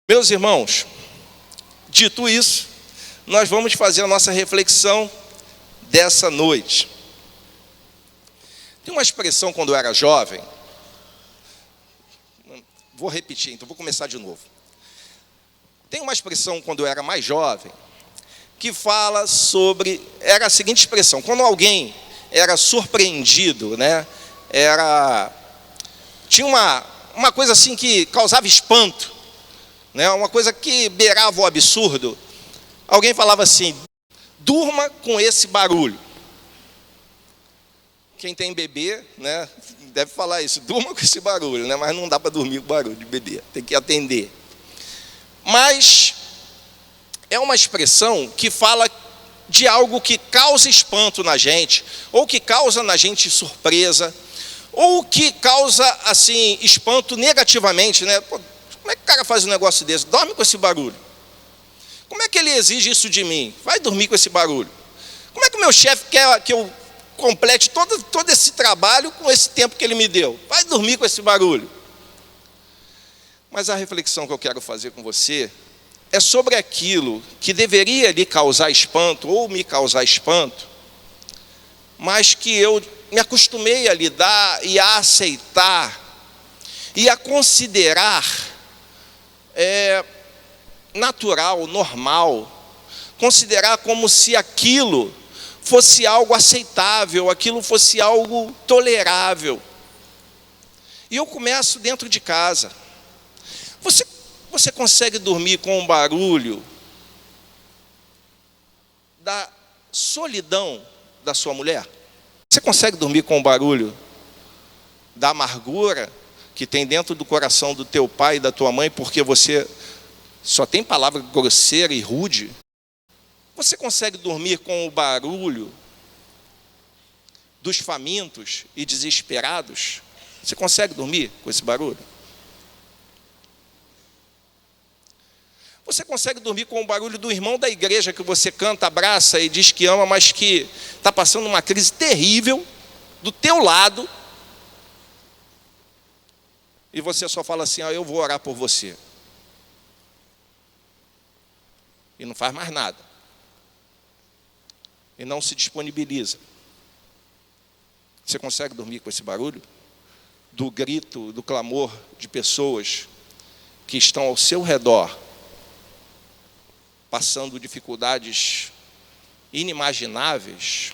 Meus irmãos, dito isso, nós vamos fazer a nossa reflexão dessa noite. Tem uma expressão quando eu era jovem, vou repetir, então vou começar de novo. Tem uma expressão quando eu era mais jovem, que fala sobre, era a seguinte expressão: quando alguém era surpreendido, tinha uma coisa assim que causava espanto, uma coisa que beirava o absurdo, alguém falava assim: durma com esse barulho. Quem tem bebê, deve falar isso: durma com esse barulho, mas não dá para dormir com o barulho de bebê, tem que atender. Mas é uma expressão que fala de algo que causa espanto na gente, ou que causa na gente surpresa, ou que causa assim espanto negativamente, Pô, como é que o cara faz um negócio desse? Dorme com esse barulho. Como é que ele exige isso de mim? Vai dormir com esse barulho. Como é que o meu chefe quer que eu complete todo esse trabalho com esse tempo que ele me deu? Vai dormir com esse barulho. Mas a reflexão que eu quero fazer com você é sobre aquilo que deveria lhe causar espanto, ou me causar espanto, mas que eu me acostumei a lidar e a aceitar e a considerar natural, normal, considerar como se aquilo fosse algo aceitável, aquilo fosse algo tolerável. E eu começo dentro de casa. Você consegue dormir com o barulho da solidão da sua mulher? Você consegue dormir com o barulho da amargura que tem dentro do coração do teu pai e da tua mãe, porque você só tem palavra grosseira e rude? Você consegue dormir com o barulho dos famintos e desesperados? Você consegue dormir com esse barulho? Você consegue dormir com o barulho do irmão da igreja que você canta, abraça e diz que ama, mas que está passando uma crise terrível do teu lado, e você só fala assim: eu vou orar por você, e não faz mais nada, e não se disponibiliza? Você consegue dormir com esse barulho do grito, do clamor de pessoas que estão ao seu redor, passando dificuldades inimagináveis?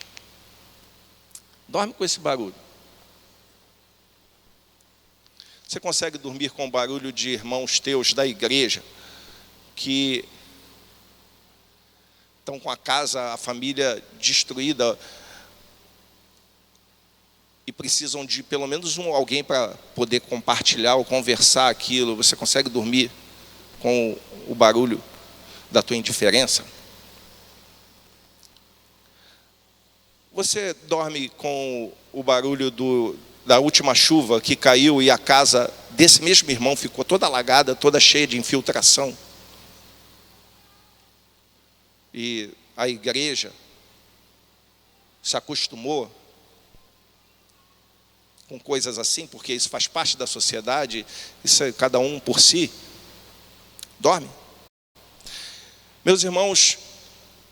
Dorme com esse barulho. Você consegue dormir com o barulho de irmãos teus da igreja que estão com a casa, a família destruída e precisam de pelo menos alguém para poder compartilhar ou conversar aquilo? Você consegue dormir com o barulho da tua indiferença? Você dorme com o barulho da última chuva que caiu e a casa desse mesmo irmão ficou toda alagada, toda cheia de infiltração? E a igreja se acostumou com coisas assim, porque isso faz parte da sociedade, isso é cada um por si. Dorme. Meus irmãos,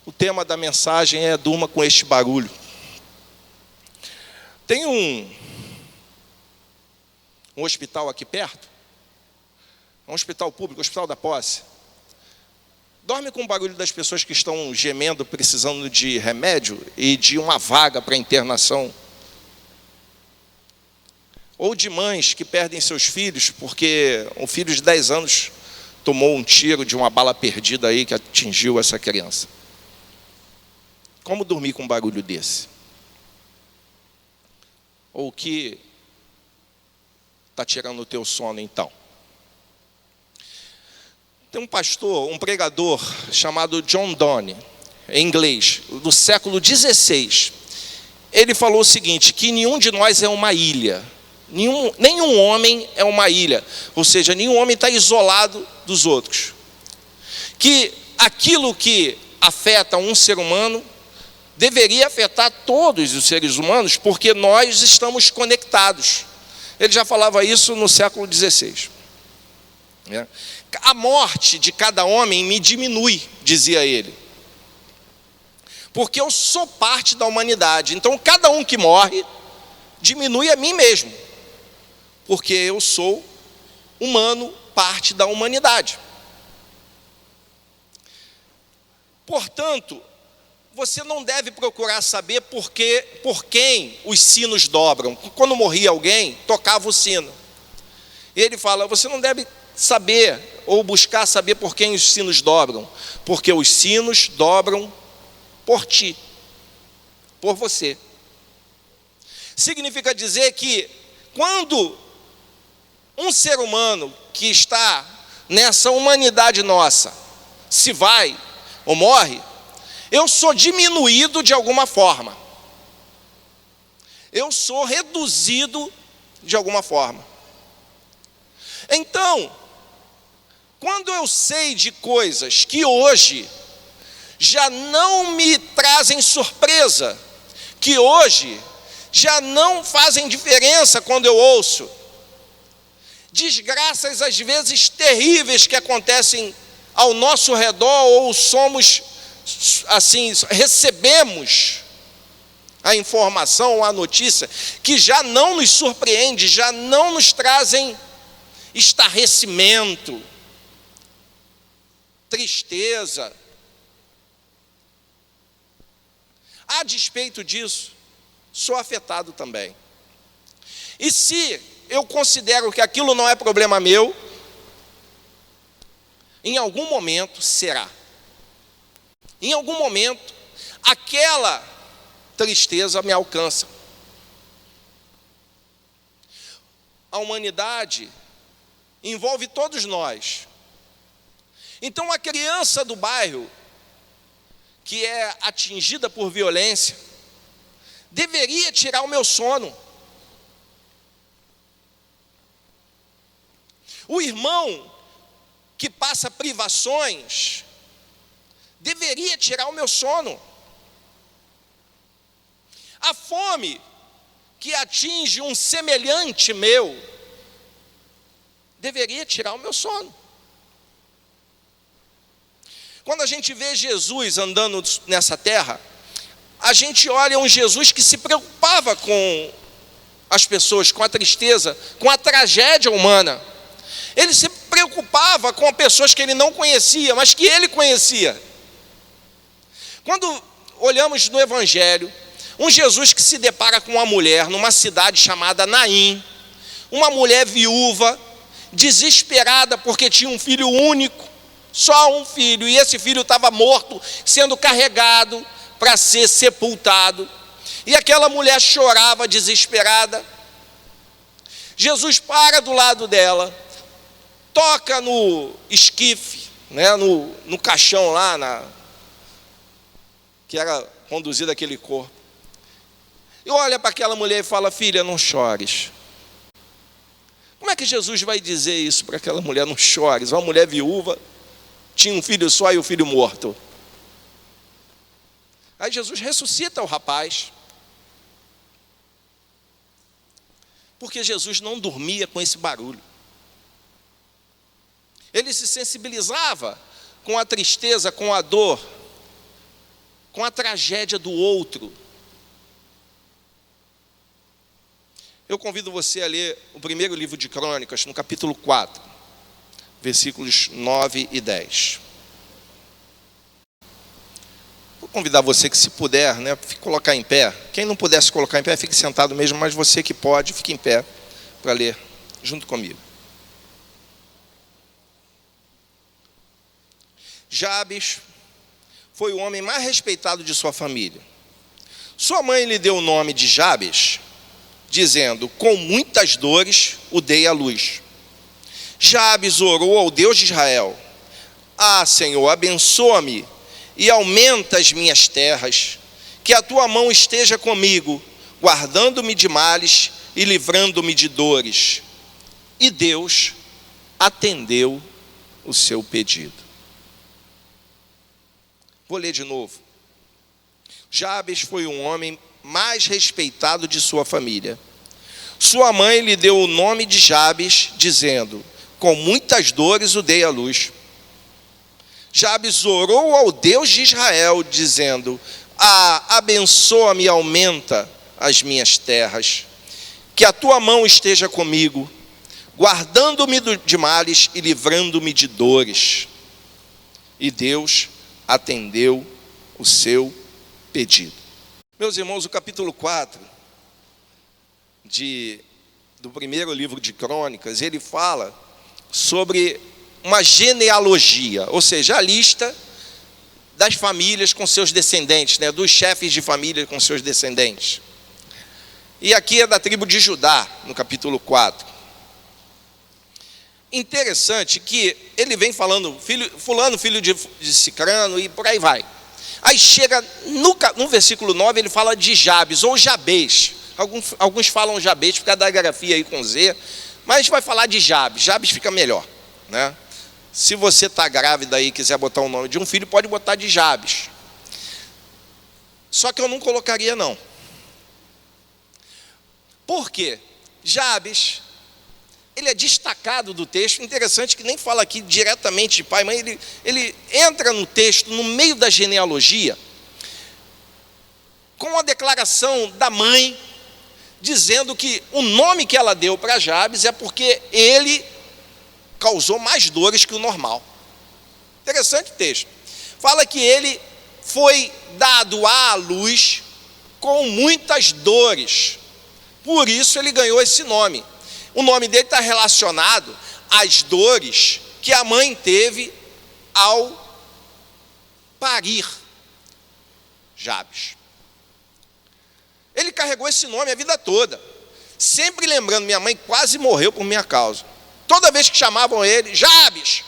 o tema da mensagem é: durma com este barulho. Tem um hospital aqui perto, um hospital público, o Hospital da Posse. Dorme com o barulho das pessoas que estão gemendo, precisando de remédio e de uma vaga para internação. Ou de mães que perdem seus filhos porque um filho de 10 anos tomou um tiro de uma bala perdida aí que atingiu essa criança. Como dormir com um barulho desse? Ou o que está tirando o teu sono então? Tem um pastor, um pregador chamado John Donne, em inglês, do século XVI. Ele falou o seguinte: que nenhum de nós é uma ilha. Nenhum homem é uma ilha, ou seja, nenhum homem está isolado dos outros. Que aquilo que afeta um ser humano deveria afetar todos os seres humanos, porque nós estamos conectados. Ele já falava isso no século XVI. A morte de cada homem me diminui, dizia ele, porque eu sou parte da humanidade. Então cada um que morre diminui a mim mesmo, porque eu sou humano, parte da humanidade. Portanto, você não deve procurar saber por quem os sinos dobram. Quando morria alguém, tocava o sino. E ele fala, você não deve saber ou buscar saber por quem os sinos dobram, porque os sinos dobram por ti, por você. Significa dizer que quando um ser humano que está nessa humanidade nossa se vai ou morre, eu sou diminuído de alguma forma. Eu sou reduzido de alguma forma. Então, quando eu sei de coisas que hoje já não me trazem surpresa, que hoje já não fazem diferença quando eu ouço, desgraças às vezes terríveis que acontecem ao nosso redor, ou somos assim, recebemos a informação, a notícia, que já não nos surpreende, já não nos trazem estarrecimento, tristeza. A despeito disso, sou afetado também. E se eu considero que aquilo não é problema meu, em algum momento será. Em algum momento, aquela tristeza me alcança. A humanidade envolve todos nós. Então, a criança do bairro, que é atingida por violência, deveria tirar o meu sono. O irmão que passa privações deveria tirar o meu sono. A fome que atinge um semelhante meu deveria tirar o meu sono. Quando a gente vê Jesus andando nessa terra, a gente olha um Jesus que se preocupava com as pessoas, com a tristeza, com a tragédia humana. Ele se preocupava com pessoas que ele não conhecia, mas que ele conhecia. Quando olhamos no Evangelho, um Jesus que se depara com uma mulher numa cidade chamada Naim, uma mulher viúva, desesperada porque tinha um filho único, só um filho, e esse filho estava morto, sendo carregado para ser sepultado, e aquela mulher chorava desesperada. Jesus para do lado dela, toca no esquife, né, no caixão lá, que era conduzido aquele corpo, e olha para aquela mulher e fala, filha, não chores. Como é que Jesus vai dizer isso para aquela mulher, não chores? Uma mulher viúva, tinha um filho só e o filho morto. Aí Jesus ressuscita o rapaz, porque Jesus não dormia com esse barulho. Ele se sensibilizava com a tristeza, com a dor, com a tragédia do outro. Eu convido você a ler o primeiro livro de Crônicas, no capítulo 4, versículos 9 e 10. Vou convidar você que, se puder, né, colocar em pé. Quem não puder se colocar em pé, fique sentado mesmo, mas você que pode, fique em pé para ler junto comigo. Jabes foi o homem mais respeitado de sua família. Sua mãe lhe deu o nome de Jabes, dizendo, com muitas dores o dei à luz. Jabes orou ao Deus de Israel, Senhor, abençoa-me e aumenta as minhas terras, que a tua mão esteja comigo, guardando-me de males e livrando-me de dores. E Deus atendeu o seu pedido. Vou ler de novo. Jabes foi um homem mais respeitado de sua família. Sua mãe lhe deu o nome de Jabes, dizendo, com muitas dores o dei à luz. Jabes orou ao Deus de Israel, dizendo: abençoa-me e aumenta as minhas terras, que a tua mão esteja comigo, guardando-me de males e livrando-me de dores. E Deus atendeu o seu pedido. Meus irmãos, o capítulo 4 do primeiro livro de Crônicas, ele fala sobre uma genealogia, ou seja, a lista das famílias com seus descendentes, né, dos chefes de família com seus descendentes. E aqui é da tribo de Judá, no capítulo 4. Interessante que ele vem falando, fulano, filho de Cicrano, e por aí vai. Aí chega, no versículo 9, ele fala de Jabes, ou Jabez. Alguns falam Jabez, por causa da grafia aí com Z, mas a gente vai falar de Jabes. Jabes fica melhor, né? Se você está grávida aí e quiser botar o nome de um filho, pode botar de Jabes. Só que eu não colocaria, não. Por quê? Jabes, ele é destacado do texto. Interessante que nem fala aqui diretamente de pai e mãe. Ele entra no texto, no meio da genealogia, com a declaração da mãe, dizendo que o nome que ela deu para Jabes é porque ele causou mais dores que o normal. Interessante o texto. Fala que ele foi dado à luz com muitas dores. Por isso ele ganhou esse nome. O nome dele está relacionado às dores que a mãe teve ao parir Jabes. Ele carregou esse nome a vida toda, sempre lembrando: minha mãe quase morreu por minha causa. Toda vez que chamavam ele, Jabes,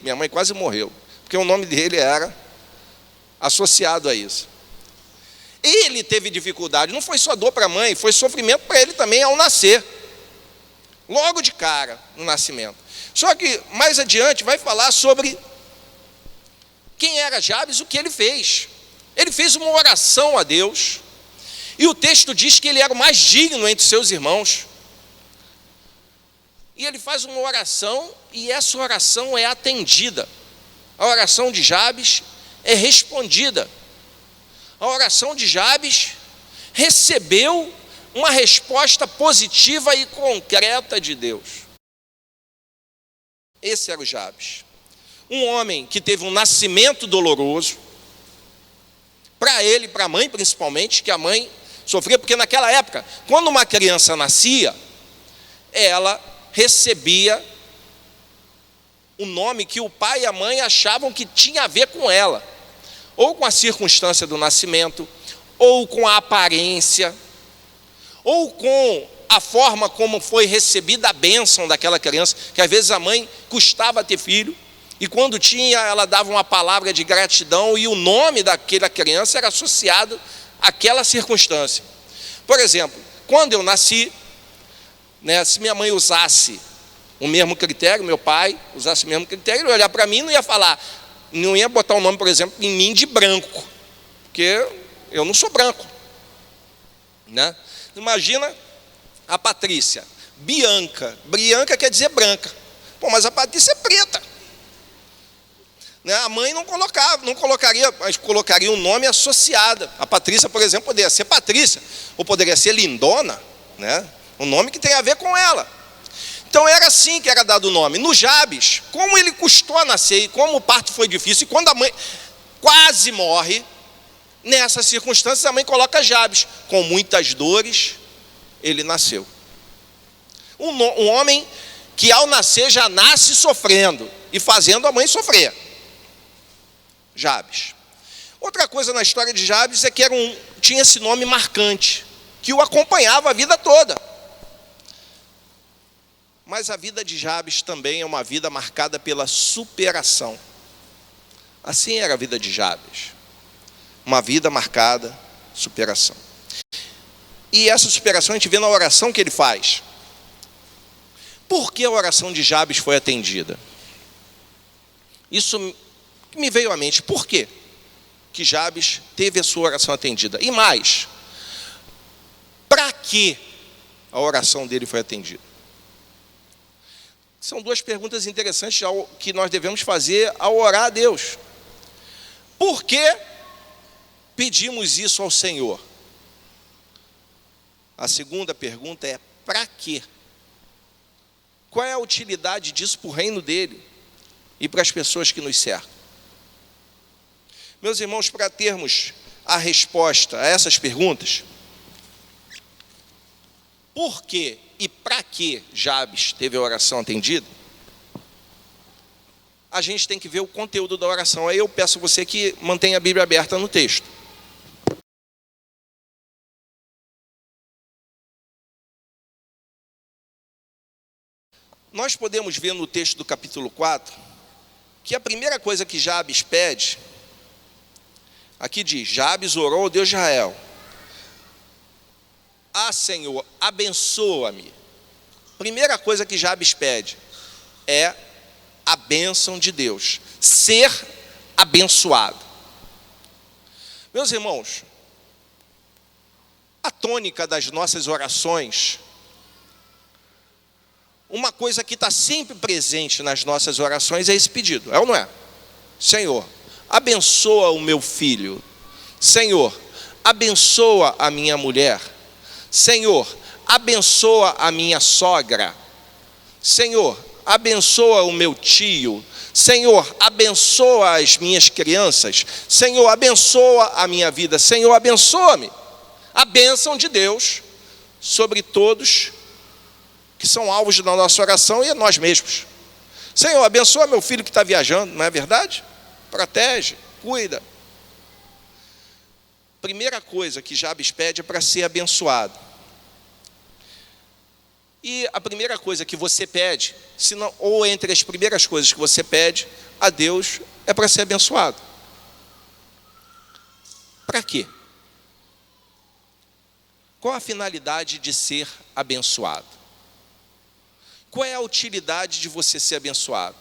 minha mãe quase morreu, porque o nome dele era associado a isso. Ele teve dificuldade, não foi só dor para a mãe, foi sofrimento para ele também ao nascer, logo de cara, no nascimento. Só que mais adiante vai falar sobre quem era Jabes, o que ele fez. Ele fez uma oração a Deus, e o texto diz que ele era o mais digno entre seus irmãos. E ele faz uma oração, e essa oração é atendida. A oração de Jabes é respondida. A oração de Jabes recebeu uma resposta positiva e concreta de Deus. Esse era o Jabes. Um homem que teve um nascimento doloroso, para ele, para a mãe principalmente, que a mãe sofria, porque naquela época, quando uma criança nascia, ela recebia o nome que o pai e a mãe achavam que tinha a ver com ela, ou com a circunstância do nascimento, ou com a aparência, ou com a forma como foi recebida a bênção daquela criança, que às vezes a mãe custava ter filho, e quando tinha, ela dava uma palavra de gratidão, e o nome daquela criança era associado àquela circunstância. Por exemplo, quando eu nasci, né, se minha mãe usasse o mesmo critério, meu pai usasse o mesmo critério, ele ia olhar para mim e não ia falar, não ia botar o nome, por exemplo, em mim de branco, porque eu não sou branco, né? Imagina a Patrícia, Bianca quer dizer branca. Pô, mas a Patrícia é preta, né? A mãe não colocaria, mas colocaria um nome associado. A Patrícia, por exemplo, poderia ser Patrícia, ou poderia ser Lindona, né? Um nome que tem a ver com ela. Então era assim que era dado o nome. No Jabes, como ele custou a nascer, e como o parto foi difícil, e quando a mãe quase morre, nessas circunstâncias a mãe coloca Jabes. Com muitas dores, ele nasceu. Um homem que ao nascer já nasce sofrendo, e fazendo a mãe sofrer. Jabes. Outra coisa na história de Jabes é que tinha esse nome marcante, que o acompanhava a vida toda. Mas a vida de Jabes também é uma vida marcada pela superação. Assim era a vida de Jabes. Uma vida marcada, superação. E essa superação a gente vê na oração que ele faz. Por que a oração de Jabes foi atendida? Isso me veio à mente. Por quê que Jabes teve a sua oração atendida? E mais, para que a oração dele foi atendida? São duas perguntas interessantes que nós devemos fazer ao orar a Deus. Por que pedimos isso ao Senhor? A segunda pergunta é: para quê? Qual é a utilidade disso para o reino dele e para as pessoas que nos cercam? Meus irmãos, para termos a resposta a essas perguntas, por que e para que Jabes teve a oração atendida, a gente tem que ver o conteúdo da oração. Aí eu peço a você que mantenha a Bíblia aberta no texto. Nós podemos ver no texto do capítulo 4, que a primeira coisa que Jabes pede, aqui diz: Jabes orou ao Deus de Israel: Ah, Senhor, abençoa-me. Primeira coisa que Jabes pede é a bênção de Deus, ser abençoado. Meus irmãos, a tônica das nossas orações, uma coisa que está sempre presente nas nossas orações é esse pedido, é ou não é? Senhor, abençoa o meu filho. Senhor, abençoa a minha mulher. Senhor, abençoa a minha sogra. Senhor, abençoa o meu tio. Senhor, abençoa as minhas crianças. Senhor, abençoa a minha vida. Senhor, abençoa-me. A bênção de Deus sobre todos que são alvos da nossa oração e a nós mesmos. Senhor, abençoa meu filho que está viajando, não é verdade? Protege, cuida. Primeira coisa que Jabes pede é para ser abençoado. E a primeira coisa que você pede, se não, ou entre as primeiras coisas que você pede a Deus, é para ser abençoado. Para quê? Qual a finalidade de ser abençoado? Qual é a utilidade de você ser abençoado?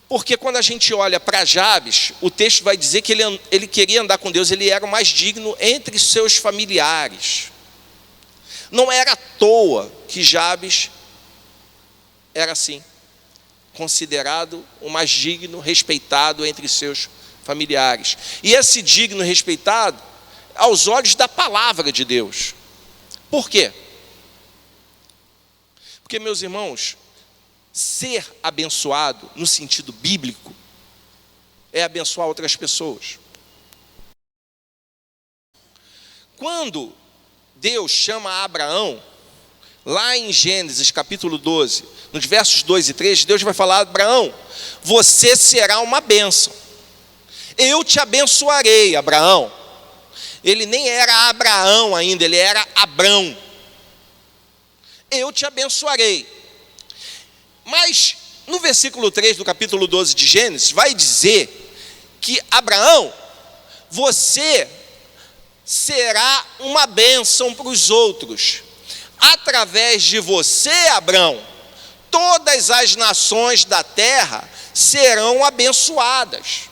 Porque quando a gente olha para Jabes, o texto vai dizer que ele queria andar com Deus, ele era o mais digno entre seus familiares. Não era à toa que Jabes era assim, considerado o mais digno, respeitado entre seus familiares. E esse digno, respeitado, aos olhos da palavra de Deus. Por quê? Porque, meus irmãos, ser abençoado, no sentido bíblico, é abençoar outras pessoas. Quando Deus chama Abraão, lá em Gênesis capítulo 12, nos versos 2 e 3, Deus vai falar: Abraão, você será uma bênção. Eu te abençoarei, Abraão. Ele nem era Abraão ainda, ele era Abrão. Eu te abençoarei. Mas no versículo 3 do capítulo 12 de Gênesis, vai dizer que Abraão, você será uma bênção para os outros. Através de você, Abraão, todas as nações da terra serão abençoadas.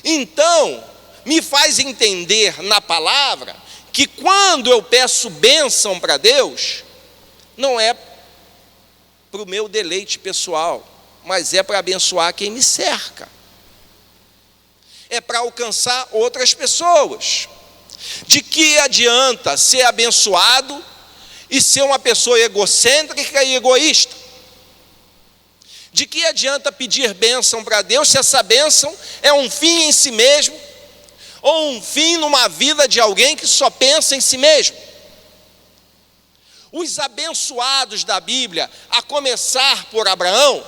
Então, me faz entender na palavra que quando eu peço bênção para Deus, não é para o meu deleite pessoal, mas é para abençoar quem me cerca. É para alcançar outras pessoas. De que adianta ser abençoado e ser uma pessoa egocêntrica e egoísta? De que adianta pedir bênção para Deus se essa bênção é um fim em si mesmo, ou um fim numa vida de alguém que só pensa em si mesmo? Os abençoados da Bíblia, a começar por Abraão,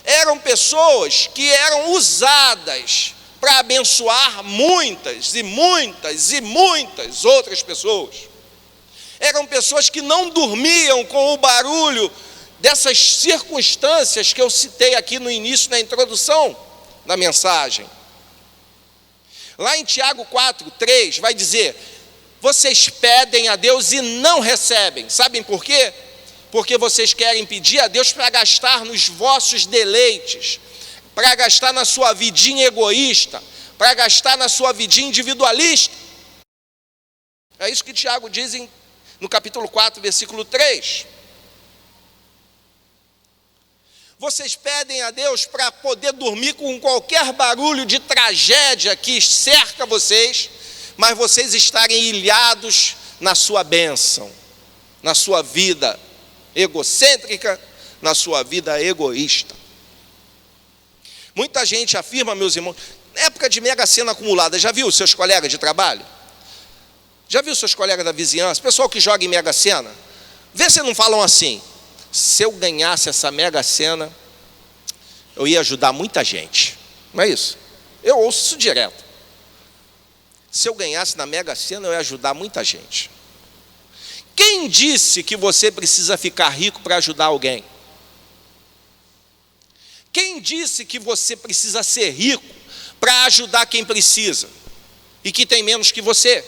eram pessoas que eram usadas para abençoar muitas e muitas e muitas outras pessoas. Eram pessoas que não dormiam com o barulho dessas circunstâncias que eu citei aqui no início, na introdução da mensagem. Lá em Tiago 4:3 vai dizer: vocês pedem a Deus e não recebem. Sabem por quê? Porque vocês querem pedir a Deus para gastar nos vossos deleites, para gastar na sua vidinha egoísta, para gastar na sua vidinha individualista. É isso que Tiago diz no capítulo 4, versículo 3. Vocês pedem a Deus para poder dormir com qualquer barulho de tragédia que cerca vocês, mas vocês estarem ilhados na sua bênção, na sua vida egocêntrica, na sua vida egoísta. Muita gente afirma, meus irmãos, época de Mega Sena acumulada, já viu seus colegas de trabalho? Já viu seus colegas da vizinhança? Pessoal que joga em Mega Sena? Vê se não falam assim: se eu ganhasse essa Mega Sena, eu ia ajudar muita gente. Não é isso? Eu ouço isso direto. Se eu ganhasse na Mega Sena, eu ia ajudar muita gente. Quem disse que você precisa ficar rico para ajudar alguém? Quem disse que você precisa ser rico para ajudar quem precisa e que tem menos que você?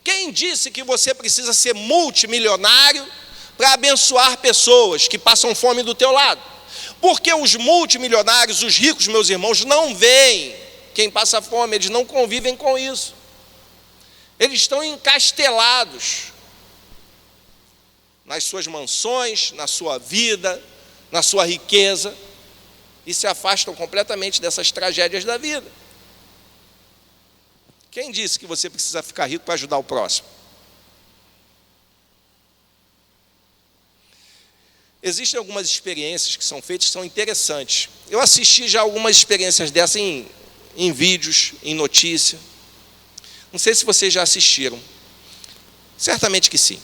Quem disse que você precisa ser multimilionário para abençoar pessoas que passam fome do teu lado? Porque os multimilionários, os ricos, meus irmãos, não veem quem passa fome, eles não convivem com isso. Eles estão encastelados nas suas mansões, na sua vida, na sua riqueza, e se afastam completamente dessas tragédias da vida. Quem disse que você precisa ficar rico para ajudar o próximo? Existem algumas experiências que são feitas que são interessantes. Eu assisti já algumas experiências dessas em vídeos, em notícia. Não sei se vocês já assistiram. Certamente que sim.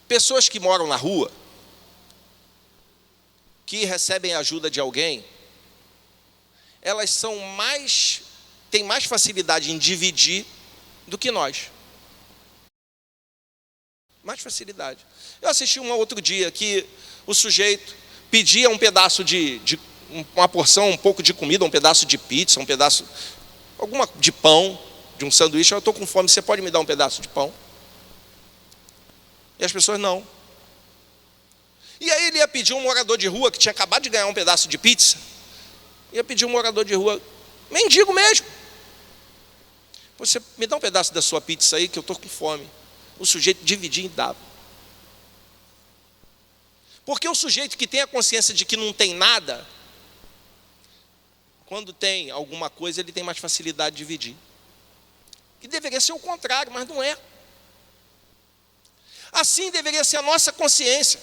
Pessoas que moram na rua, que recebem ajuda de alguém, elas têm mais facilidade em dividir do que nós. Mais facilidade. Eu assisti um outro dia que o sujeito pedia um pedaço uma porção, um pouco de comida, um pedaço de pizza, um pedaço de pão, de um sanduíche. Eu estou com fome, você pode me dar um pedaço de pão? E as pessoas não. E aí ele ia pedir um morador de rua que tinha acabado de ganhar um pedaço de pizza. Ia pedir um morador de rua, mendigo mesmo. Você me dá um pedaço da sua pizza aí que eu estou com fome. O sujeito dividia e dava. Porque o sujeito que tem a consciência de que não tem nada, quando tem alguma coisa, ele tem mais facilidade de dividir. E deveria ser o contrário, mas não é. Assim deveria ser a nossa consciência.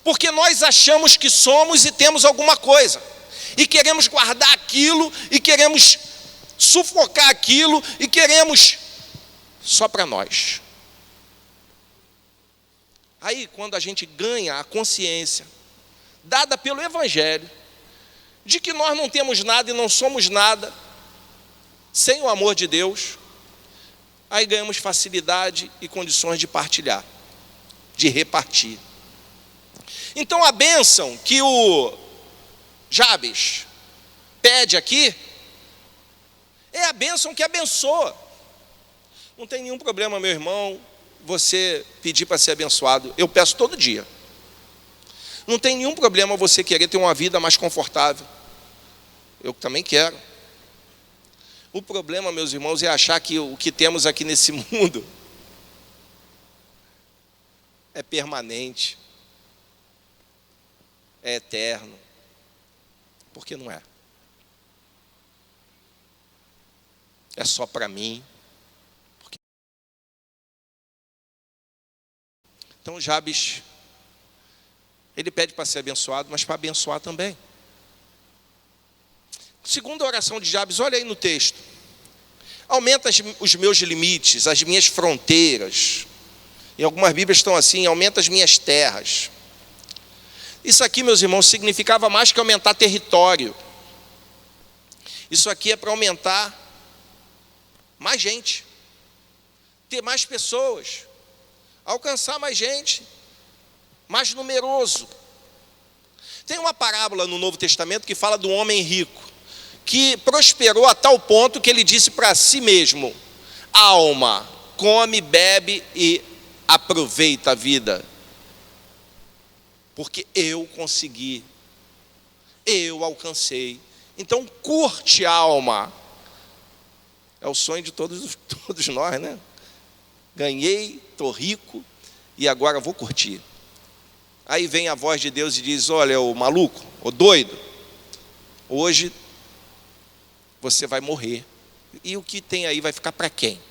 Porque nós achamos que somos e temos alguma coisa. E queremos guardar aquilo, e queremos sufocar aquilo, e queremos só para nós. Aí, quando a gente ganha a consciência, dada pelo Evangelho, de que nós não temos nada e não somos nada, sem o amor de Deus, aí ganhamos facilidade e condições de partilhar, de repartir. Então a bênção que o Jabes pede aqui, é a bênção que abençoa. Não tem nenhum problema, meu irmão, você pedir para ser abençoado. Eu peço todo dia. Não tem nenhum problema você querer ter uma vida mais confortável. Eu também quero. O problema, meus irmãos, é achar que o que temos aqui nesse mundo é permanente, é eterno. Porque não é. É só para mim. Então Jabes, ele pede para ser abençoado, mas para abençoar também. Segunda oração de Jabes, olha aí no texto. Aumenta os meus limites, as minhas fronteiras. Em algumas Bíblias estão assim, aumenta as minhas terras. Isso aqui, meus irmãos, significava mais que aumentar território. Isso aqui é para aumentar mais gente, ter mais pessoas, alcançar mais gente, mais numeroso. Tem uma parábola no Novo Testamento que fala do homem rico, que prosperou a tal ponto que ele disse para si mesmo: alma, come, bebe e aproveita a vida, porque eu consegui, eu alcancei. Então curte a alma. É o sonho de todos nós, né? Ganhei, estou rico e agora vou curtir. Aí vem a voz de Deus e diz: olha, ô maluco, ô doido, hoje você vai morrer. E o que tem aí vai ficar para quem?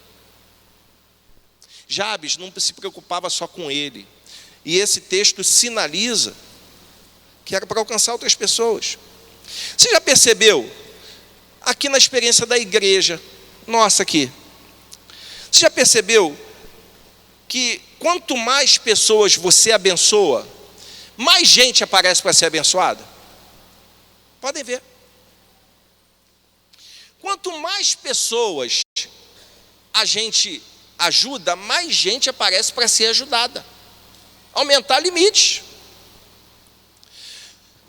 Jabes não se preocupava só com ele. E esse texto sinaliza que era para alcançar outras pessoas. Você já percebeu, aqui na experiência da igreja, nossa aqui, você já percebeu que quanto mais pessoas você abençoa, mais gente aparece para ser abençoada? Podem ver. Quanto mais pessoas a gente ajuda, mais gente aparece para ser ajudada. Aumentar limites.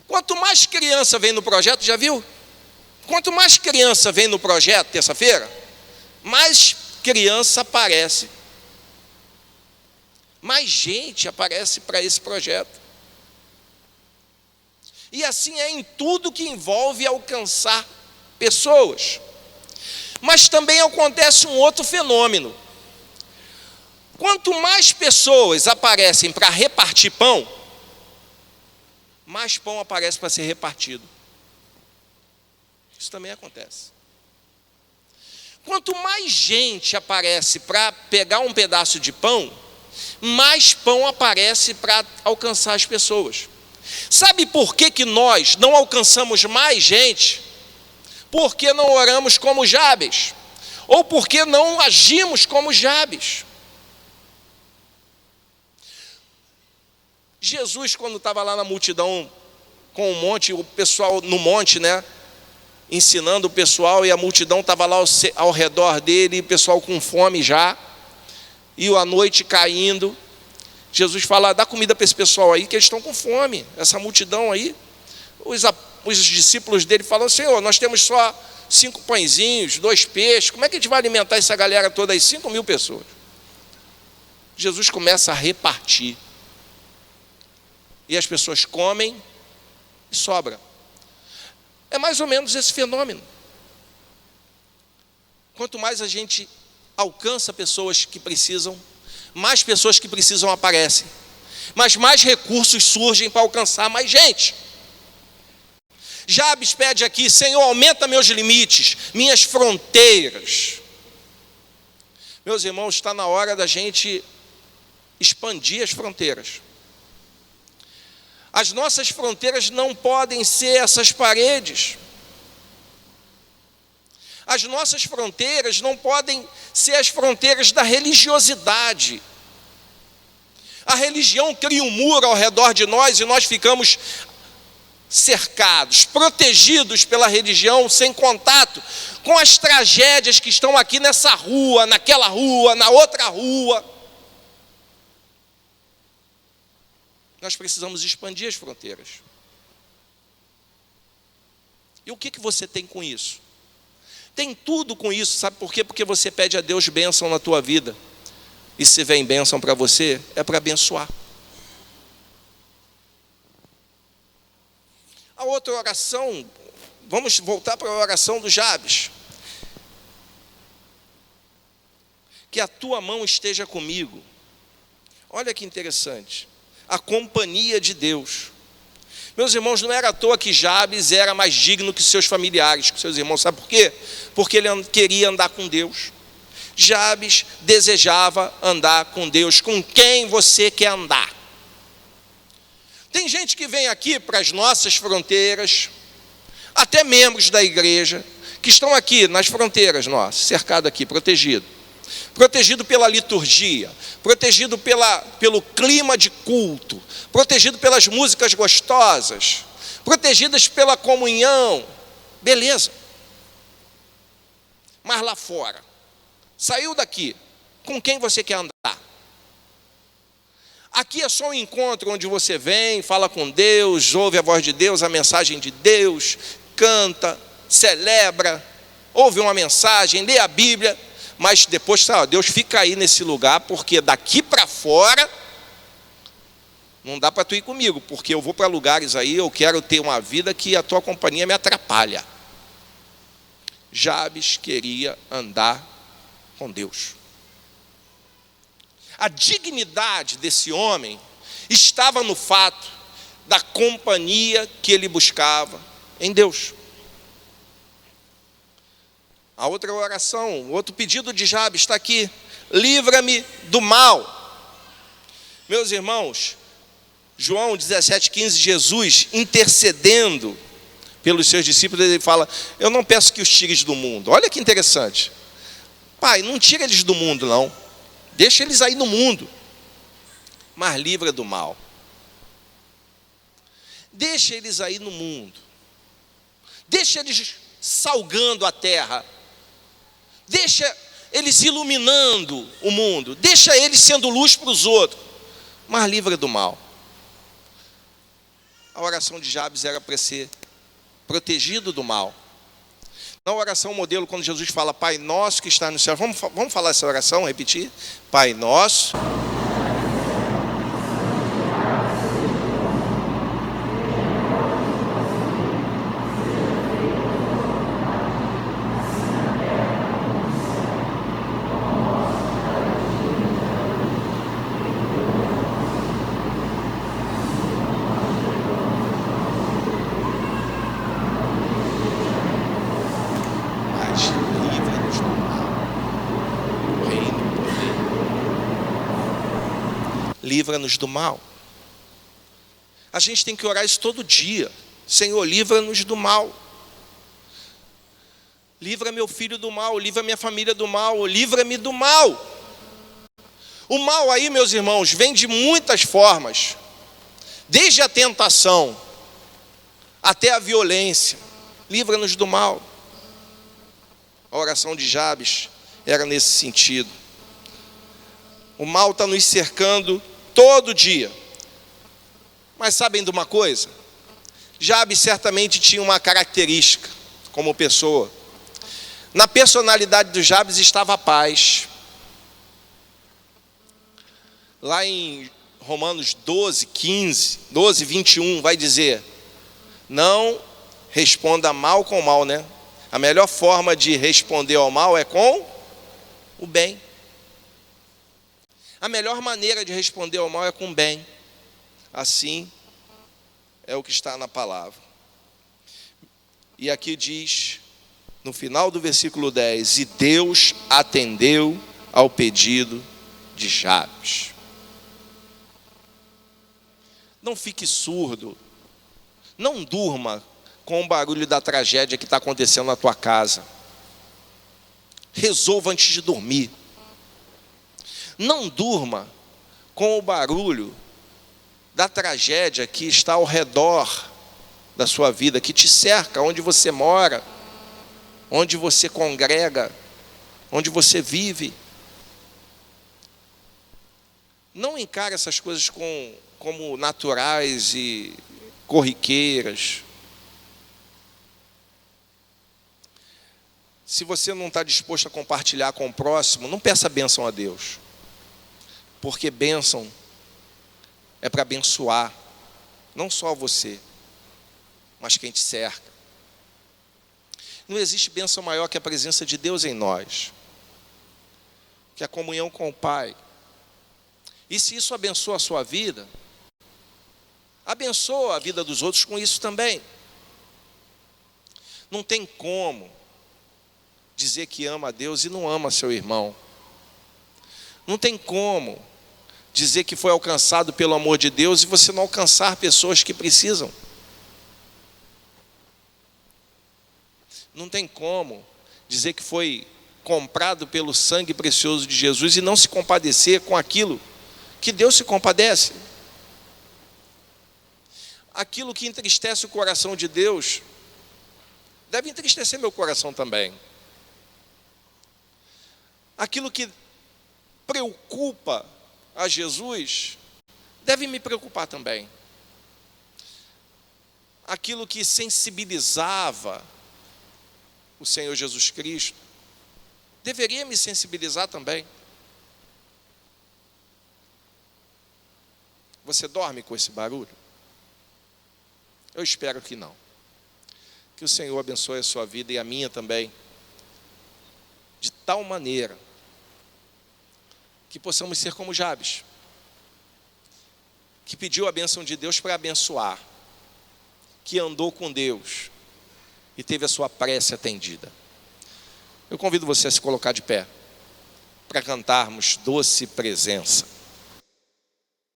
Quanto mais criança vem no projeto, já viu? Quanto mais criança vem no projeto, terça-feira, mais criança aparece. Mais gente aparece para esse projeto. E assim é em tudo que envolve alcançar pessoas. Mas também acontece um outro fenômeno. Quanto mais pessoas aparecem para repartir pão, mais pão aparece para ser repartido. Isso também acontece. Quanto mais gente aparece para pegar um pedaço de pão, mais pão aparece para alcançar as pessoas. Sabe por que nós não alcançamos mais gente? Porque não oramos como Jabes, ou porque não agimos como Jabes. Jesus, quando estava lá na multidão com o monte, o pessoal no monte, né, ensinando o pessoal, e a multidão estava lá ao redor dele, e o pessoal com fome já, e a noite caindo. Jesus fala: dá comida para esse pessoal aí, que eles estão com fome, essa multidão aí. Os discípulos dele falam: Senhor, nós temos só 5 pãezinhos, 2 peixes, como é que a gente vai alimentar essa galera toda aí, 5.000 pessoas? Jesus começa a repartir, e as pessoas comem e sobra. É mais ou menos esse fenômeno. Quanto mais a gente alcança pessoas que precisam, mais pessoas que precisam aparecem, mas mais recursos surgem para alcançar mais gente. Jabes pede aqui: Senhor, aumenta meus limites, minhas fronteiras. Meus irmãos, está na hora da gente expandir as fronteiras. As nossas fronteiras não podem ser essas paredes. As nossas fronteiras não podem ser as fronteiras da religiosidade. A religião cria um muro ao redor de nós e nós ficamos cercados, protegidos pela religião, sem contato com as tragédias que estão aqui nessa rua, naquela rua, na outra rua. Nós precisamos expandir as fronteiras. E o que você tem com isso? Tem tudo com isso, sabe por quê? Porque você pede a Deus bênção na tua vida. E se vem bênção para você, é para abençoar. A outra oração, vamos voltar para a oração do Jabes. Que a tua mão esteja comigo. Olha que interessante. A companhia de Deus. Meus irmãos, não era à toa que Jabes era mais digno que seus familiares, que seus irmãos. Sabe por quê? Porque ele queria andar com Deus. Jabes desejava andar com Deus. Com quem você quer andar? Tem gente que vem aqui para as nossas fronteiras, até membros da igreja, que estão aqui nas fronteiras nossas, cercado aqui, protegido pela liturgia, protegido pelo clima de culto, protegido pelas músicas gostosas, protegidas pela comunhão, beleza. Mas lá fora, saiu daqui, com quem você quer andar? Aqui é só um encontro onde você vem, fala com Deus, ouve a voz de Deus, a mensagem de Deus, canta, celebra, ouve uma mensagem, lê a Bíblia, mas depois, Deus fica aí nesse lugar, porque daqui para fora, não dá para tu ir comigo, porque eu vou para lugares aí, eu quero ter uma vida que a tua companhia me atrapalha. Jabes queria andar com Deus. A dignidade desse homem estava no fato da companhia que ele buscava em Deus. A outra oração, o outro pedido de Jabes está aqui: livra-me do mal. Meus irmãos, João 17,15, Jesus intercedendo pelos seus discípulos, ele fala: eu não peço que os tires do mundo. Olha que interessante. Pai, não tira eles do mundo não, deixa eles aí no mundo, mas livra do mal. Deixa eles aí no mundo, deixa eles salgando a terra, deixa eles iluminando o mundo, deixa eles sendo luz para os outros, mas livra do mal. A oração de Jabes era para ser protegido do mal. Na oração modelo, quando Jesus fala Pai Nosso que está no céu, vamos falar essa oração, repetir? Pai Nosso. Livra-nos do mal. A gente tem que orar isso todo dia. Senhor, livra-nos do mal. Livra meu filho do mal, livra minha família do mal, livra-me do mal. O mal aí, meus irmãos, vem de muitas formas. Desde a tentação até a violência. Livra-nos do mal. A oração de Jabes era nesse sentido. O mal está nos cercando todo dia. Mas sabem de uma coisa? Jabes certamente tinha uma característica como pessoa. Na personalidade do Jabes estava a paz. Lá em Romanos 12, 21 vai dizer: não responda mal com mal, né? A melhor forma de responder ao mal é com o bem. A melhor maneira de responder ao mal é com bem. Assim é o que está na palavra. E aqui diz, no final do versículo 10, e Deus atendeu ao pedido de Jabes. Não fique surdo, não durma com o barulho da tragédia que está acontecendo na tua casa. Resolva antes de dormir. Não durma com o barulho da tragédia que está ao redor da sua vida, que te cerca, onde você mora, onde você congrega, onde você vive. Não encare essas coisas como naturais e corriqueiras. Se você não está disposto a compartilhar com o próximo, não peça bênção a Deus. Porque bênção é para abençoar, não só você, mas quem te cerca. Não existe bênção maior que a presença de Deus em nós, que a comunhão com o Pai. E se isso abençoa a sua vida, abençoa a vida dos outros com isso também. Não tem como dizer que ama a Deus e não ama seu irmão. Não tem como dizer que foi alcançado pelo amor de Deus e você não alcançar pessoas que precisam. Não tem como dizer que foi comprado pelo sangue precioso de Jesus e não se compadecer com aquilo que Deus se compadece. Aquilo que entristece o coração de Deus deve entristecer meu coração também. Aquilo que preocupa a Jesus deve me preocupar também. Aquilo que sensibilizava o Senhor Jesus Cristo deveria me sensibilizar também. Você dorme com esse barulho? Eu espero que não. Que o Senhor abençoe a sua vida e a minha também, de tal maneira que possamos ser como Jabes, que pediu a bênção de Deus para abençoar, que andou com Deus e teve a sua prece atendida. Eu convido você a se colocar de pé para cantarmos Doce Presença.